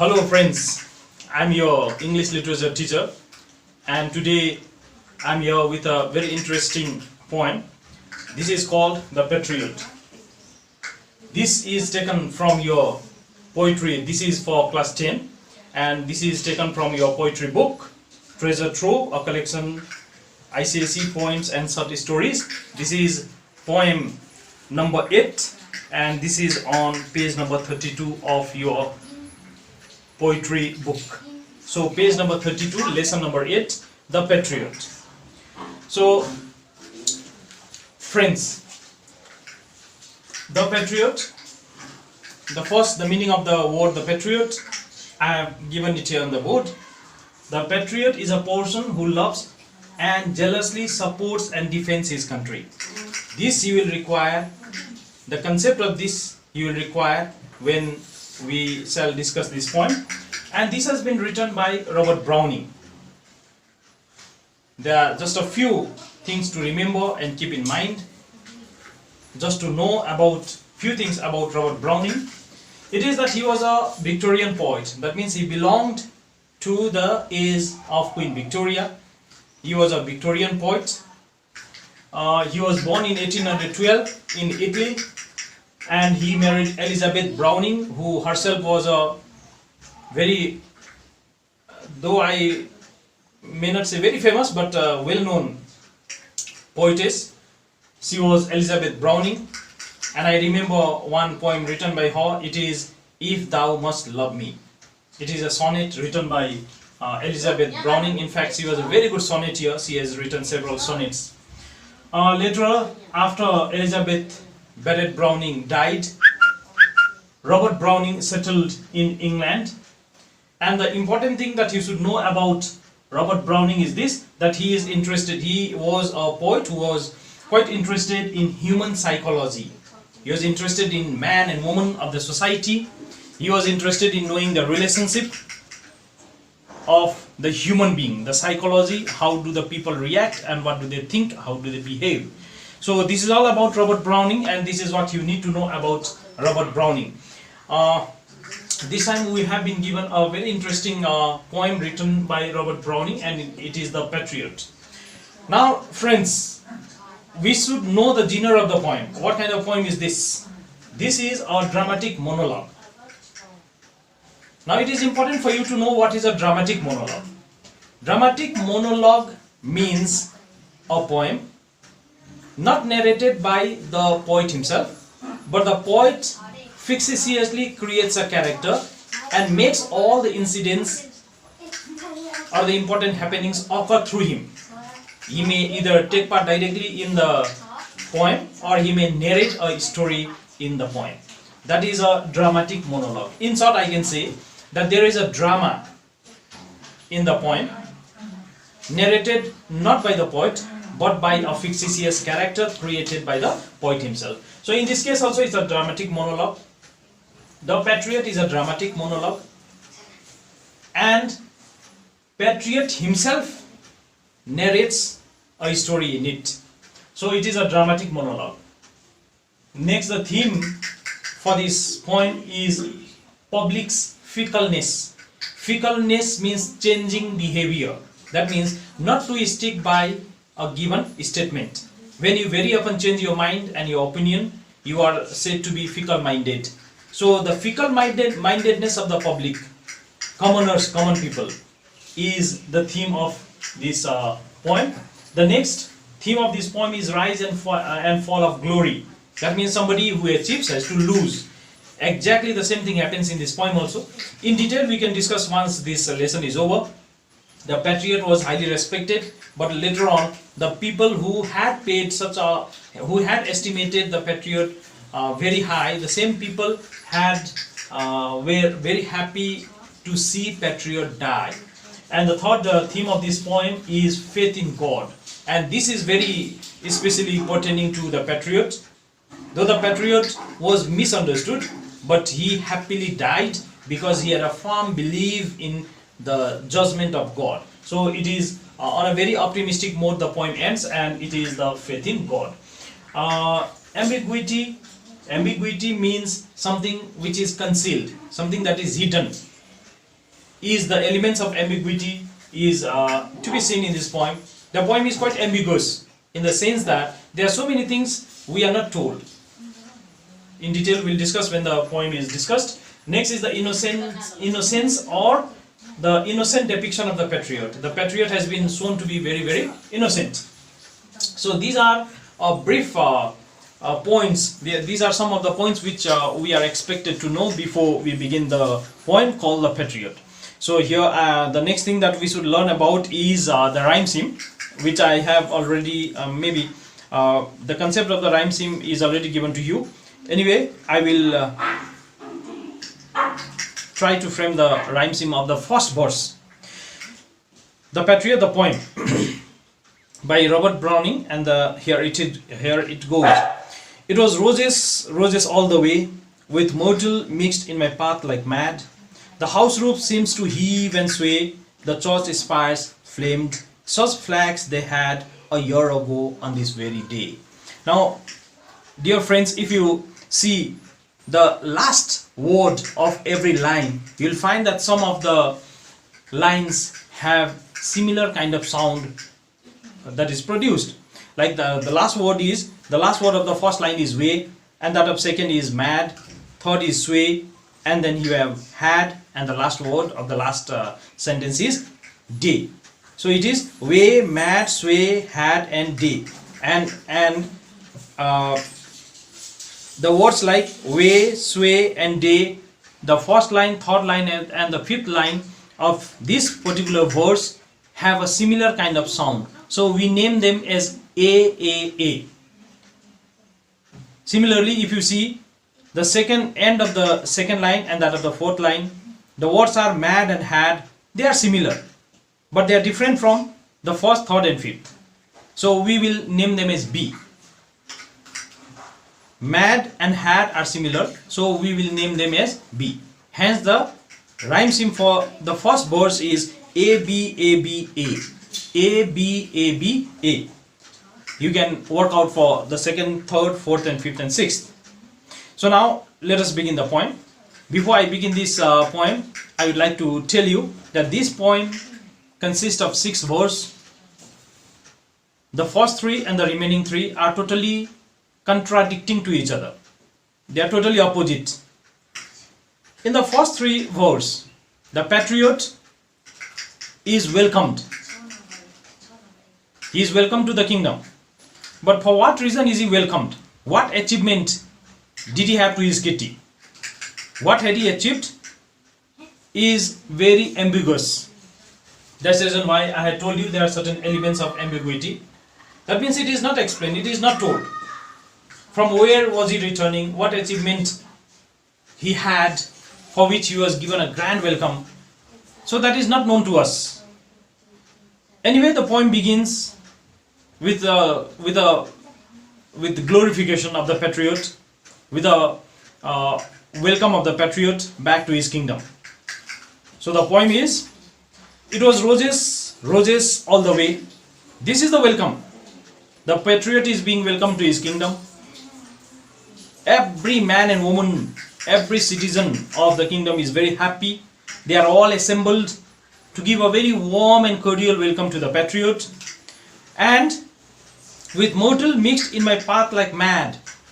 Hello friends, I'm your English literature teacher and today I'm here with a very interesting poem. This is called The Patriot. This is taken from your poetry. This is for class 10 and this is taken from your poetry book, Treasure Trove, a collection ICSE poems and short stories. This is poem number 8 and this is on page number 32 of your poetry book. So page number 32, lesson number 8, The Patriot. So friends, The Patriot, the meaning of the word The Patriot, I have given it here on the board. The patriot is a person who loves and jealously supports and defends his country. This you will require, the concept of this you will require when we shall discuss this poem, and this has been written by Robert Browning. There are just a few things to remember and keep in mind, just to know about few things about Robert Browning. It is that he was a Victorian poet. That means he belonged to the age of Queen Victoria. He was a Victorian poet. He was born in 1812 in Italy, and he married Elizabeth Browning, who herself was a very, though I may not say very famous, but well-known poetess. She was Elizabeth Browning, and I remember one poem written by her. It is If Thou Must Love Me. It is a sonnet written by Elizabeth Browning. In fact, she was a very good sonneteer. She has written several sonnets. Later, after Elizabeth Barrett Browning died, Robert Browning settled in England. And the important thing that you should know about Robert Browning is this, that he is interested, he was a poet who was quite interested in human psychology. He was interested in man and woman of the society. He was interested in knowing the relationship of the human being, the psychology, how do the people react and what do they think, how do they behave. So this is all about Robert Browning, and this is what you need to know about Robert Browning. This time we have been given a very interesting poem written by Robert Browning, and it is The Patriot. Now friends, we should know the genre of the poem. What kind of poem is this? This is a dramatic monologue. Now it is important for you to know what is a dramatic monologue. Dramatic monologue means a poem not narrated by the poet himself, but the poet fictitiously creates a character and makes all the incidents or the important happenings occur through him. He may either take part directly in the poem or he may narrate a story in the poem. That is a dramatic monologue. In short, I can say that there is a drama in the poem, narrated not by the poet but by a fictitious character created by the poet himself. So in this case also it's a dramatic monologue. The Patriot is a dramatic monologue, and Patriot himself narrates a story in it. So it is a dramatic monologue. Next, the theme for this poem is public's fickleness. Fickleness means changing behavior. That means not to stick by a given statement. When you very often change your mind and your opinion, you are said to be fickle-minded. So the fickle-mindedness of the public, commoners, common people, is the theme of this poem. The next theme of this poem is rise and fall of glory. That means somebody who achieves has to lose. Exactly the same thing happens in this poem also. In detail we can discuss once this lesson is over. The Patriot was highly respected, but later on the people who had who had estimated the Patriot very high, the same people were very happy to see Patriot die. And the third theme of this poem is faith in God, and this is very especially pertaining to the Patriot. Though the Patriot was misunderstood, but he happily died because he had a firm belief in the judgment of God. So it is on a very optimistic mode the poem ends, and it is the faith in God. Ambiguity means something which is concealed, something that is hidden. is the elements of ambiguity is to be seen in this poem. The poem is quite ambiguous in the sense that there are so many things we are not told. In detail we'll discuss when the poem is discussed. Next is the innocence or the innocent depiction of the patriot. The patriot has been shown to be very, very innocent. So these are brief points. These are some of the points which we are expected to know before we begin the poem called the Patriot. So here the next thing that we should learn about is the rhyme scheme, which I have already the concept of the rhyme scheme is already given to you. Anyway, I will try to frame the rhyme scheme of the first verse. The Patriot, the poem by Robert Browning, and here it goes. It was roses, roses all the way, with myrtle mixed in my path like mad. The house roof seems to heave and sway, the church spires flamed. Such flags they had a year ago on this very day. Now, dear friends, if you see the last word of every line, you'll find that some of the lines have similar kind of sound that is produced. Like the last word of the first line is way, and that of second is mad, third is sway, and then you have had, and the last word of the last sentence is day. So it is way, mad, sway, had, and day. And the words like way, sway, and day, the first line, third line, and the fifth line of this particular verse have a similar kind of sound. So we name them as A. Similarly, if you see the second end of the second line and that of the fourth line, the words are mad and had. They are similar, but they are different from the first, third, and fifth. So we will name them as B. Mad and had are similar, so we will name them as B. Hence the rhyme scheme for the first verse is A B A B A. A B A B A. You can work out for the second, third, fourth, and fifth, and sixth. So now let us begin the poem. Before I begin this poem, I would like to tell you that this poem consists of 6 verses. The first 3 and the remaining 3 are totally contradicting to each other. They are totally opposite. In the first 3 verses, the patriot is welcomed. He is welcomed to the kingdom. But for what reason is he welcomed? What achievement did he have to his kitty? What had he achieved is very ambiguous. That's the reason why I had told you there are certain elements of ambiguity. That means it is not explained, it is not told. From where was he returning? What achievement he had for which he was given a grand welcome? So that is not known to us. Anyway, the poem begins with glorification of the patriot, with a welcome of the patriot back to his kingdom. So the poem is, it was roses, roses all the way. This is the welcome. The patriot is being welcomed to his kingdom. Every man and woman, every citizen of the kingdom is very happy. They are all assembled to give a very warm and cordial welcome to the patriot. And with mortal mixed in my path like mad.